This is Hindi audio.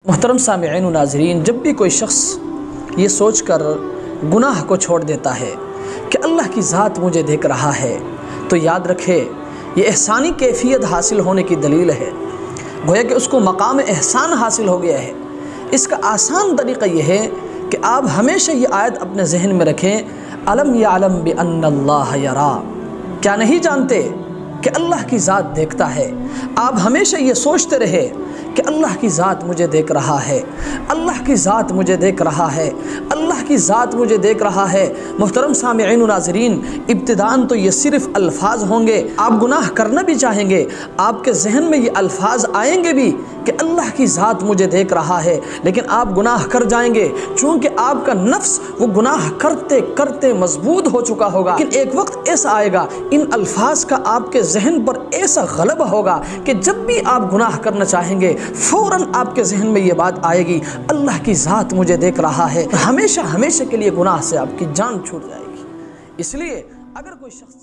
मोहतरम सामिईन व नाज़रीन, जब भी कोई शख्स ये सोच कर गुनाह को छोड़ देता है कि अल्लाह की ज़ात मुझे देख रहा है, तो याद रखे ये एहसानी कैफियत हासिल होने की दलील है। गोया कि उसको मकाम एहसान हासिल हो गया है। इसका आसान तरीक़ा यह है कि आप हमेशा ये आयत अपने जहन में रखें, अलम यअलम बिअन्नल्लाह यरा, क्या नहीं जानते कि अल्लाह की ज़ात देखता है। आप हमेशा ये सोचते रहे कि अल्लाह की ज़ात मुझे देख रहा है, अल्लाह की ज़ात मुझे देख रहा है, अल्लाह की ज़ात मुझे देख रहा है। मोहतरम सामिईन व नाज़रीन, इब्तिदान तो ये सिर्फ़ अल्फाज होंगे। आप गुनाह करना भी चाहेंगे, आपके जहन में ये अल्फाज आएंगे भी कि अल्लाह की ज़ात मुझे देख रहा है, लेकिन आप गुनाह कर जाएंगे चूँकि आपका नफ्स वो गुनाह करते करते मजबूत हो चुका होगा। लेकिन एक वक्त ऐसा आएगा, इन अल्फाज का आपके जहन पर ऐसा गलबा होगा कि जब भी आप गुनाह करना चाहेंगे फ़ौरन आपके जहन में ये बात आएगी, अल्लाह की ज़ात मुझे देख रहा है। हमेशा हमेशा के लिए गुनाह से आपकी जान छूट जाएगी। इसलिए अगर कोई शख्स